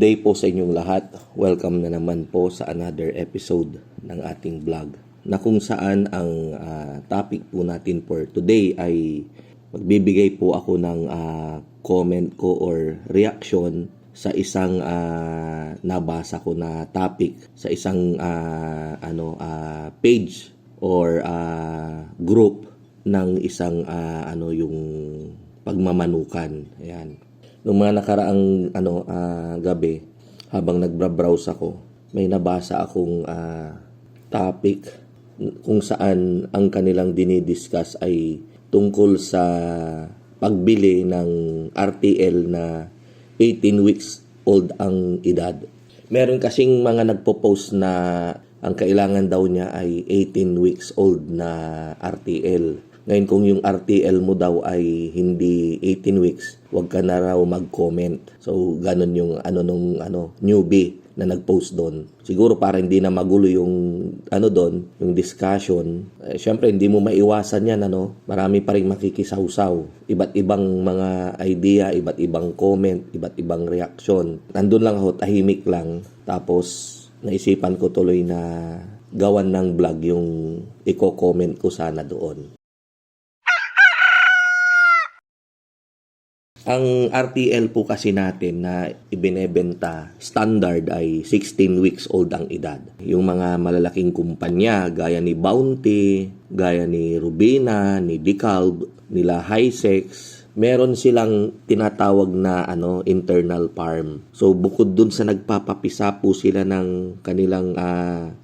Good day po sa inyong lahat. Welcome na naman po sa another episode ng ating vlog na kung saan ang topic po natin for today ay magbibigay po ako ng comment ko or reaction sa isang nabasa ko na topic sa isang page or group ng isang yung pagmamanukan. Ayan. Nung mga nakaraang gabi, habang nagbrowse ako, may nabasa akong topic kung saan ang kanilang dinidiscuss ay tungkol sa pagbili ng RTL na 18 weeks old ang edad. Meron kasing mga nagpo-post na ang kailangan daw niya ay 18 weeks old na RTL. Ngayon kung yung RTL mo daw ay hindi 18 weeks, wag ka na raw mag-comment. So ganun yung newbie na nag-post doon. Siguro para hindi na magulo yung doon, yung discussion. Syempre hindi mo maiwasan yan Marami pa ring makikisawsaw. Iba't ibang mga idea, iba't ibang comment, iba't ibang reaction. Nandun lang ako, tahimik lang. Tapos naisipan ko tuloy na gawan ng vlog yung i-comment ko sana doon. Ang RTL po kasi natin na ibinebenta standard ay 16 weeks old ang edad. Yung mga malalaking kumpanya gaya ni Bounty, gaya ni Rubina, ni DeKalb, nila Hisense, meron silang tinatawag na internal farm. So bukod dun sa nagpapapisa po sila ng kanilang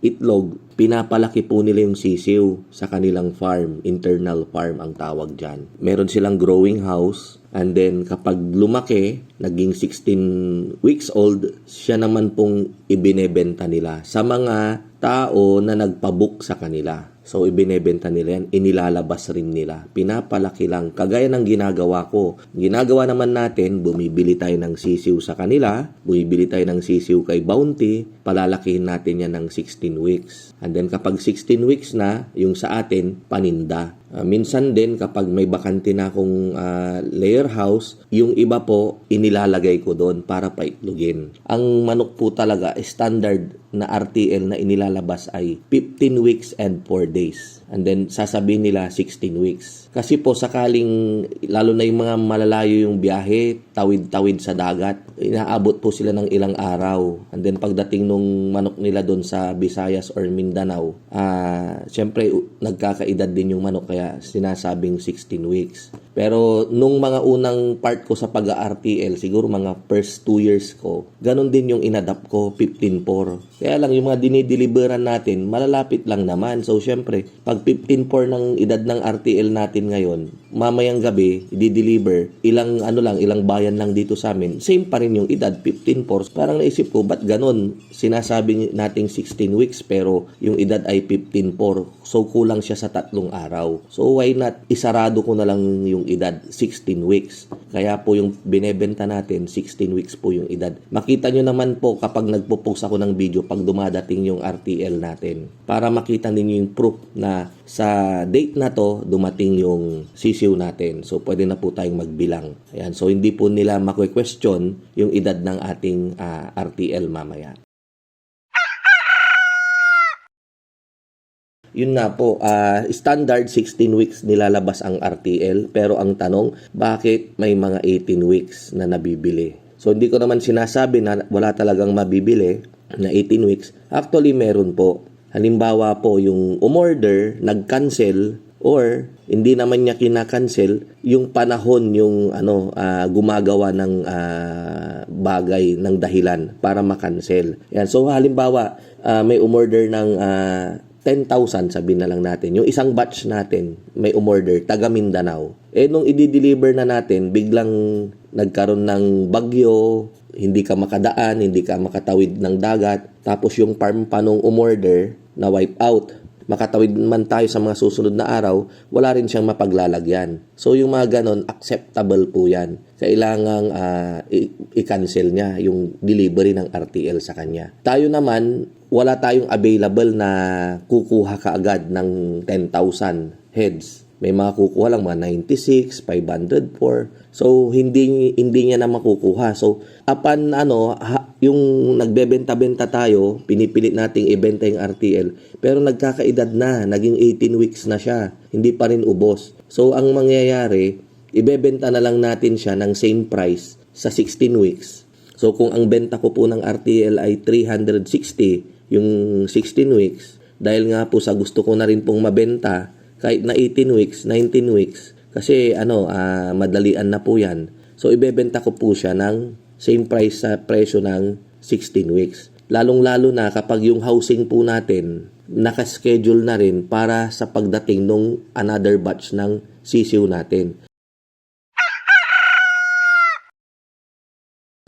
itlog, pinapalaki po nila yung sisiw sa kanilang farm. Internal farm ang tawag dyan. Meron silang growing house. And then, kapag lumaki, naging 16 weeks old, siya naman pong ibinebenta nila sa mga tao na nagpabook sa kanila. So, ibinebenta nila yan, inilalabas rin nila. Pinapalaki lang. Kagaya ng ginagawa ko. Ginagawa naman natin, bumibili tayo ng sisiw sa kanila, bumibili tayo ng sisiw kay Bounty, palalakihin natin yan ng 16 weeks. And then, kapag 16 weeks na, yung sa atin, paninda. Minsan din kapag may bakante na akong layer house, yung iba po inilalagay ko doon para paitlogin. Ang manok po talaga standard na RTL na inilalabas ay 15 weeks and 4 days. And then sasabihin nila 16 weeks. Kasi po sakaling lalo na yung mga malalayo yung biyahe, tawid-tawid sa dagat, inaabot po sila ng ilang araw. And then pagdating nung manok nila doon sa Visayas or Mindanao, syempre nagkakaedad din yung manok kaya sinasabing 16 weeks. Pero nung mga unang part ko sa pag-RTL, siguro mga first 2 years ko, ganun din yung inadapt ko, 15-4. Kaya lang yung mga dinideliveran natin, malalapit lang naman. So syempre, pag 15-4 ng edad ng RTL natin ngayon, mamayang gabi, i-deliver, ilang bayan lang dito sa amin, same pa rin yung edad, 15-4. Parang naisip ko, ba't ganun? Sinasabi nating 16 weeks, pero yung edad ay 15-4. So kulang siya sa 3 araw. So why not, isarado ko na lang yung edad, 16 weeks. Kaya po yung binebenta natin, 16 weeks po yung edad. Makita nyo naman po kapag nagpo-post ako ng video pag dumadating yung RTL natin. Para makita ninyo yung proof na sa date na to, dumating yung sisiw natin. So, pwede na po tayong magbilang. Ayan. So, hindi po nila makwe-question yung edad ng ating RTL mamaya. Yun na po, standard 16 weeks nilalabas ang RTL. Pero ang tanong, bakit may mga 18 weeks na nabibili? So, hindi ko naman sinasabi na wala talagang mabibili na 18 weeks. Actually, meron po. Halimbawa po, yung umorder, nag-cancel, or hindi naman niya kinakancel, yung panahon yung gumagawa ng bagay, ng dahilan para makancel. Yan. So, halimbawa, may umorder ng 10,000, sabihin na lang natin. Yung isang batch natin, may umorder, taga Mindanao. Nung i-deliver na natin, biglang nagkaroon ng bagyo, hindi ka makadaan, hindi ka makatawid ng dagat, tapos yung farm pa nung umorder, na wipe out. Makatawid man tayo sa mga susunod na araw, wala rin siyang mapaglalagyan. So yung mga ganon, acceptable po yan. Kailangang i-cancel niya yung delivery ng RTL sa kanya. Tayo naman, wala tayong available na kukuha kaagad ng 10,000 heads. May makukuha lang mga 96, 504. So hindi niya na makukuha. So upon yung nagbebenta-benta tayo, pinipilit nating ibenta yung RTL, pero nagkakaedad na, naging 18 weeks na siya. Hindi pa rin ubos. So ang mangyayari, ibebenta na lang natin siya ng same price sa 16 weeks. So kung ang benta ko po ng RTL ay 360 yung 16 weeks, dahil nga po sa gusto ko na rin pong mabenta kahit na 18 weeks, 19 weeks, kasi madalian na po yan. So ibebenta ko po siya ng same price sa presyo ng 16 weeks. Lalong-lalo na kapag yung housing po natin nakaschedule na rin para sa pagdating nung another batch ng sisiw natin.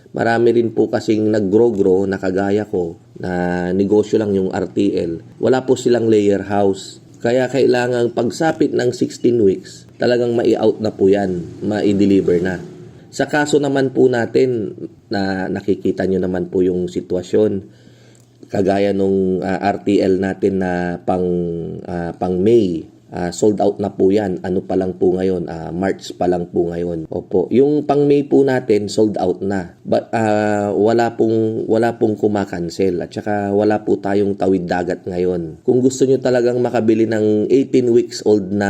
Marami rin po kasing nag-grow na kagaya ko na negosyo lang yung RTL. Wala po silang layer house. Kaya kailangan pagsapit ng 16 weeks, talagang mai-out na po yan, mai-deliver na. Sa kaso naman po natin, na nakikita nyo naman po yung sitwasyon, kagaya nung RTL natin na pang May, sold out na po yan. Ano pa lang po ngayon? March pa lang po ngayon. Opo. Yung pang May po natin, sold out na. But wala pong kumakancel. At saka wala po tayong tawid dagat ngayon. Kung gusto nyo talagang makabili ng 18 weeks old na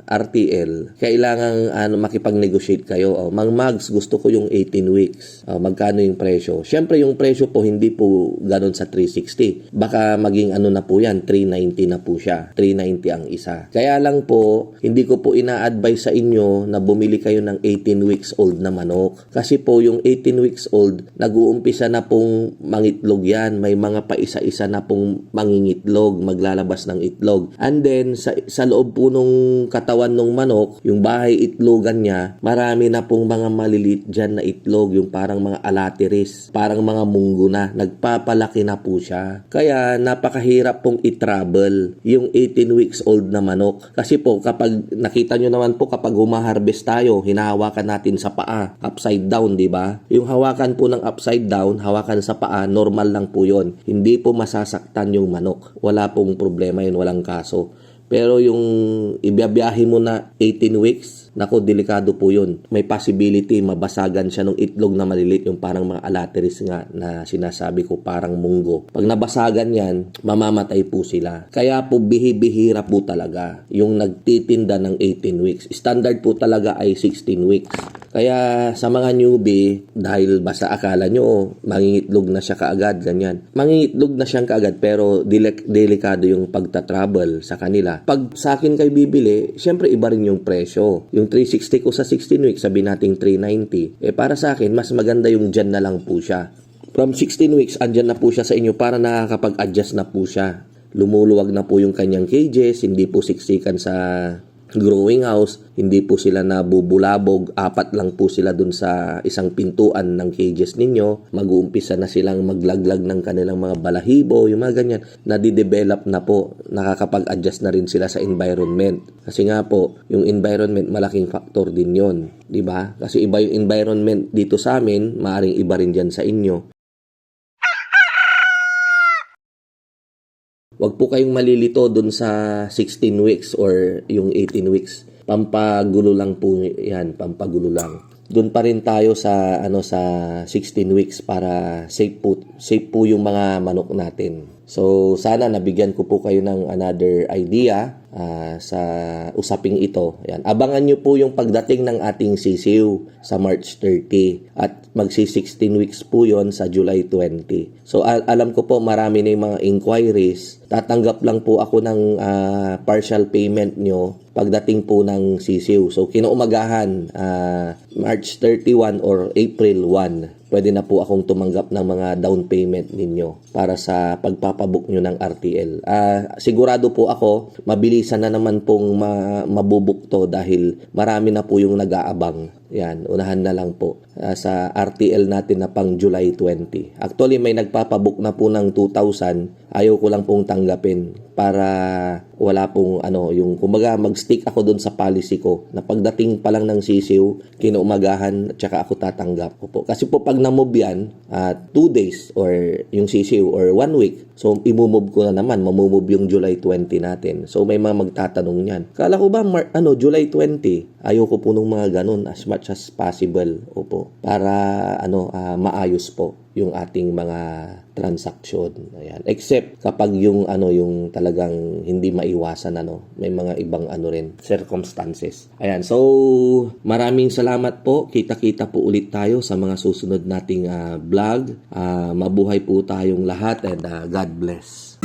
RTL, kailangan makipag-negotiate kayo. Mang Mags, gusto ko yung 18 weeks. Magkano yung presyo? Siyempre yung presyo po hindi po ganun sa 360. Baka maging na po yan, 390 na po siya. 390 ang isa. Kaya lang po, hindi ko po ina-advise sa inyo na bumili kayo ng 18 weeks old na manok. Kasi po yung 18 weeks old, nag-uumpisa na pong mangitlog yan. May mga paisa-isa na pong mangingitlog, maglalabas ng itlog. And then, sa loob po nung katawan ng manok, yung bahay itlogan niya, marami na pong mga malilit dyan na itlog, yung parang mga alatiris, parang mga munggo na. Nagpapalaki na po siya. Kaya napakahirap pong i-travel yung 18 weeks old na manok. Kasi po, kapag nakita nyo naman po, kapag humaharvest tayo, hinahawakan natin sa paa, upside down, di ba? Yung hawakan po ng upside down, hawakan sa paa, normal lang po yon. Hindi po masasaktan yung manok. Wala pong problema yun, walang kaso. Pero yung ibiyabiyahe mo na 18 weeks, nako, delikado po yun. May possibility mabasagan siya ng itlog na malilit, yung parang mga alateris nga na sinasabi ko, parang munggo. Pag nabasagan yan, mamamatay po sila. Kaya po bihira po talaga yung nagtitinda ng 18 weeks. Standard po talaga ay 16 weeks. Kaya sa mga newbie, dahil basta akala nyo, mangingitlog na siya kaagad, ganyan. Mangingitlog na siyang kaagad, pero delikado yung pagta-travel sa kanila. Pag sa akin kayo bibili, syempre iba rin yung presyo. Yung 360 ko sa 16 weeks, sabi nating 390. Para sa akin, mas maganda yung dyan na lang po siya. From 16 weeks, andyan na po siya sa inyo para nakakapag-adjust na po siya. Lumuluwag na po yung kanyang cages, hindi po siksikan sa growing house, hindi po sila nabubulabog, 4 lang po sila dun sa isang pintuan ng cages ninyo, mag-uumpisa na silang maglaglag ng kanilang mga balahibo, yung mga ganyan, nadidevelop na po, nakakapag-adjust na rin sila sa environment. Kasi nga po, yung environment, malaking factor din yon, di ba? Kasi iba yung environment dito sa amin, maaring iba rin dyan sa inyo. Wag po kayong malilito dun sa 16 weeks or yung 18 weeks. Pampagulo lang po yan, pampagulo lang. Doon pa rin tayo sa sa 16 weeks para safe po yung mga manok natin. So sana nabigyan ko po kayo ng another idea sa usaping ito. Ayan. Abangan nyo po yung pagdating ng ating sisiw sa March 30 at magsi-16 weeks po yon sa July 20. So alam ko po marami na yung mga inquiries. Tatanggap lang po ako ng partial payment nyo pagdating po ng sisiw. So kinaumagahan, March 31 or April 1, pwede na po akong tumanggap ng mga down payment ninyo para sa pagpapabook nyo ng RTL. Sigurado po ako, mabilisan na naman pong mabubuk to dahil marami na po yung nag-aabang. Yan, unahan na lang po sa RTL natin na pang July 20. Actually, may nagpapabook na po ng 2,000. Ayaw ko lang pong tanggapin para wala pong yung kumbaga mag-stick ako doon sa policy ko na pagdating pa lang ng sisiw, kinuumagahan at saka ako tatanggap. Opo. Kasi po pag Kapag na-move yan, 2 days or yung CCU or 1 week, so imumove ko na naman, mamumove yung July 20 natin. So may mga magtatanong niyan. Kala ko ba July 20? Ayoko po nung mga ganun as much as possible. Opo. Para maayos po yung ating mga transaction. Ayan. Except kapag yung yung talagang hindi maiwasan may mga ibang rin circumstances. Ayan. So maraming salamat po. Kita-kita po ulit tayo sa mga susunod nating vlog. Mabuhay po tayong lahat and God bless.